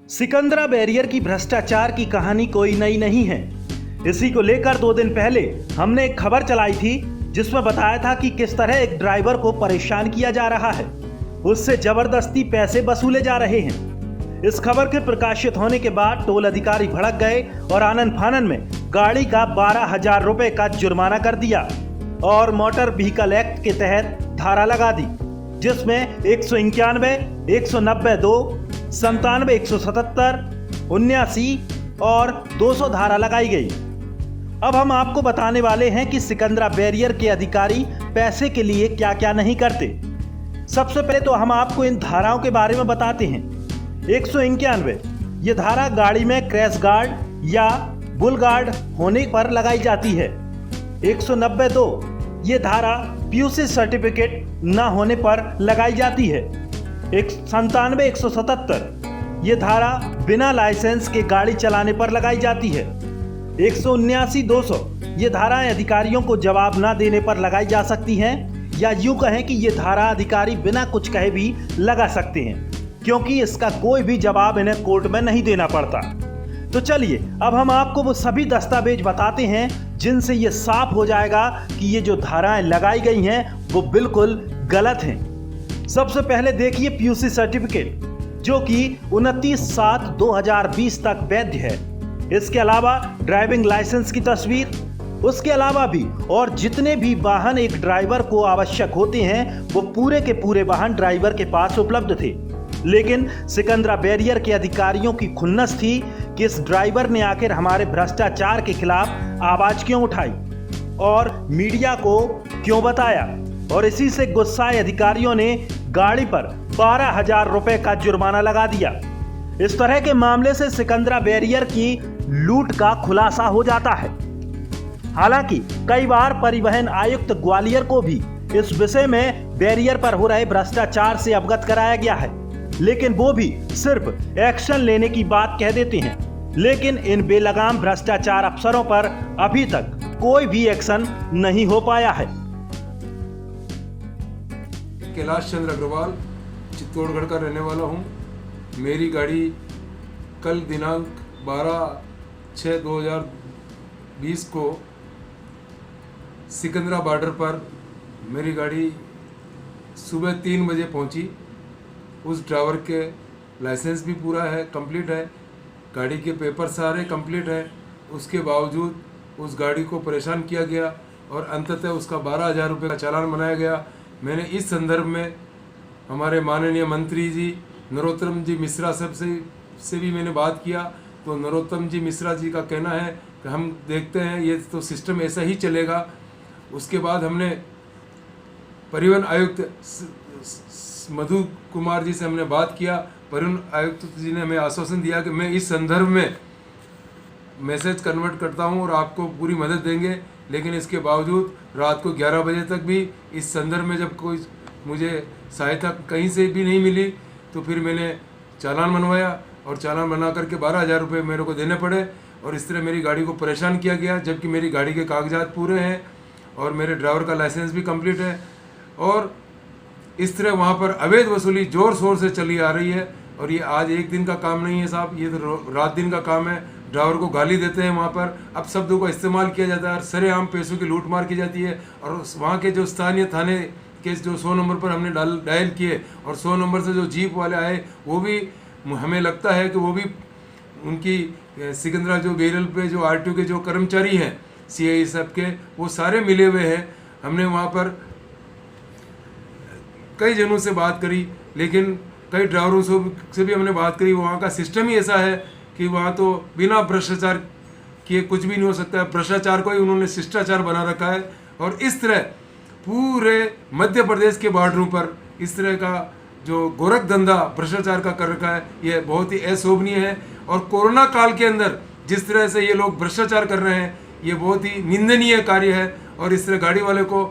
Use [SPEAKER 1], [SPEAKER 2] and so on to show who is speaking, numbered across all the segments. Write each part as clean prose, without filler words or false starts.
[SPEAKER 1] Sikandra barrier की भ्रष्टाचार की कहानी कोई नई नहीं है। इसी को लेकर 2 दिन पहले हमने एक खबर चलाई थी जिसमें बताया था कि किस तरह एक ड्राइवर को परेशान किया जा रहा है, उससे जबरदस्ती पैसे वसूले जा रहे हैं। इस खबर के प्रकाशित होने के बाद टोल अधिकारी भड़क गए और आनन फानन में गाड़ी का 12,000 रुपए का जुर्माना कर दिया और मोटर व्हीकल एक्ट के तहत धारा लगा दी, जिसमें 191, 190(2), 97, 177, 79 और 200 धारा लगाई गई। अब हम आपको बताने वाले हैं कि सिकंदरा बैरियर के अधिकारी पैसे के लिए क्या क्या नहीं करते। सबसे पहले तो हम आपको इन धाराओं के बारे में बताते हैं। 191 ये धारा गाड़ी में क्रैश गार्ड या बुल गार्ड होने पर लगाई जाती है। 190(2) ये धारा पीयूसी सर्टिफिकेट न होने पर लगाई जाती है। 97, 177 ये धारा बिना लाइसेंस के गाड़ी चलाने पर लगाई जाती है। 179, 200 ये धाराएं अधिकारियों को जवाब न देने पर लगाई जा सकती हैं, या यूं कहें कि ये धारा अधिकारी बिना कुछ कहे भी लगा सकते हैं, क्योंकि इसका कोई भी जवाब इन्हें कोर्ट में नहीं देना पड़ता। तो चलिए अब हम आपको वो सभी दस्तावेज बताते हैं जिनसे ये साफ हो जाएगा कि ये जो धाराएं लगाई गई हैं वो बिल्कुल गलत हैं। सबसे पहले देखिए पीयूसी सर्टिफिकेट, जो कि 29/7/2020 तक वैध है। इसके अलावा ड्राइविंग लाइसेंस की तस्वीर, उसके अलावा भी और जितने भी वाहन एक ड्राइवर को आवश्यक होते हैं वो पूरे के पूरे वाहन ड्राइवर के पास उपलब्ध थे। लेकिन सिकंदरा बैरियर के अधिकारियों की खुन्नस थी कि इस ड्राइवर ने आखिर हमारे भ्रष्टाचार के खिलाफ आवाज क्यों उठाई और मीडिया को क्यों बताया, और इसी से गुस्साए अधिकारियों ने गाड़ी पर 12,000 रुपए का जुर्माना लगा दिया। इस तरह के मामले से सिकंदरा बैरियर की लूट का खुलासा हो जाता है। हालांकि कई बार परिवहन आयुक्त ग्वालियर को भी इस विषय में बैरियर पर हो रहे भ्रष्टाचार से अवगत कराया गया है, लेकिन वो भी सिर्फ एक्शन लेने की बात कह देते हैं। लेकिन इन बेलगाम भ्रष्टाचार अफसरों पर अभी तक कोई भी एक्शन नहीं हो पाया है।
[SPEAKER 2] कैलाश चंद्र अग्रवाल चित्तौड़गढ़ का रहने वाला हूँ। मेरी गाड़ी कल दिनांक 12/6/2020 को सिकंदरा बॉर्डर पर मेरी गाड़ी सुबह 3 बजे पहुँची। उस ड्राइवर के लाइसेंस भी पूरा है, कंप्लीट है, गाड़ी के पेपर सारे कंप्लीट हैं। उसके बावजूद उस गाड़ी को परेशान किया गया और अंततः उसका 12,000 रुपये का चालान बनाया गया। मैंने इस संदर्भ में हमारे माननीय मंत्री जी नरोत्तम जी मिश्रा साहब से भी मैंने बात किया, तो नरोत्तम जी मिश्रा जी का कहना है कि हम देखते हैं, ये तो सिस्टम ऐसा ही चलेगा। उसके बाद हमने परिवहन आयुक्त मधु कुमार जी से हमने बात किया। परिवहन आयुक्त जी ने हमें आश्वासन दिया कि मैं इस संदर्भ में मैसेज कन्वर्ट करता हूं और आपको पूरी मदद देंगे। लेकिन इसके बावजूद रात को 11 बजे तक भी इस संदर्भ में जब कोई मुझे सहायता कहीं से भी नहीं मिली, तो फिर मैंने चालान बनवाया और चालान बना करके 12,000 रुपये मेरे को देने पड़े और इस तरह मेरी गाड़ी को परेशान किया गया, जबकि मेरी गाड़ी के कागजात पूरे हैं और मेरे ड्राइवर का लाइसेंस भी कंप्लीट है। और इस तरह वहाँ पर अवैध वसूली ज़ोर शोर से चली आ रही है। और ये आज एक दिन का काम नहीं है साहब, ये तो रात दिन का काम है। ड्राइवर को गाली देते हैं, वहाँ पर अपशब्दों का इस्तेमाल किया जाता है और सरेआम पैसों की लूटमार की जाती है। और वहाँ के जो स्थानीय थाने के जो 100 नंबर पर हमने डायल किए और 100 नंबर से जो जीप वाले आए, वो भी हमें लगता है कि वो भी उनकी सिकंदरा जो बैरियर पे जो RTO के जो कर्मचारी हैं CI सब के, वो सारे मिले हुए हैं। हमने वहाँ पर कई जनों से बात करी, लेकिन कई ड्राइवरों से भी हमने बात करी। वहाँ का सिस्टम ही ऐसा है कि वहाँ तो बिना भ्रष्टाचार किए कुछ भी नहीं हो सकता है। भ्रष्टाचार को ही उन्होंने शिष्टाचार बना रखा है और इस तरह पूरे मध्य प्रदेश के बॉर्डरों पर इस तरह का जो गोरख धंधा भ्रष्टाचार का कर रखा है, ये बहुत ही अशोभनीय है। और कोरोना काल के अंदर जिस तरह से ये लोग भ्रष्टाचार कर रहे हैं, ये बहुत ही निंदनीय कार्य है। और इस तरह गाड़ी वाले को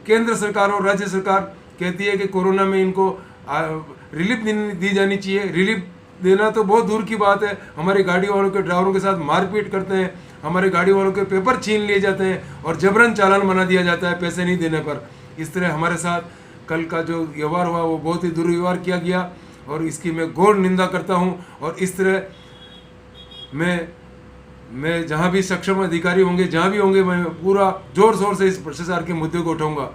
[SPEAKER 2] केंद्र सरकार और राज्य सरकार कहती है कि कोरोना में इनको रिलीफ दी जानी चाहिए। रिलीफ देना तो बहुत दूर की बात है, हमारे गाड़ी वालों के ड्राइवरों के साथ मारपीट करते हैं, हमारे गाड़ी वालों के पेपर छीन लिए जाते हैं और जबरन चालान बना दिया जाता है पैसे नहीं देने पर। इस तरह हमारे साथ कल का जो व्यवहार हुआ वो बहुत ही दुर्व्यवहार किया गया। और इसकी मैं घोर निंदा करता हूं। और इस तरह मैं जहां भी सक्षम अधिकारी होंगे, जहां भी होंगे, मैं पूरा जोर शोर से इस भ्रष्टाचार के मुद्दे को उठाऊंगा।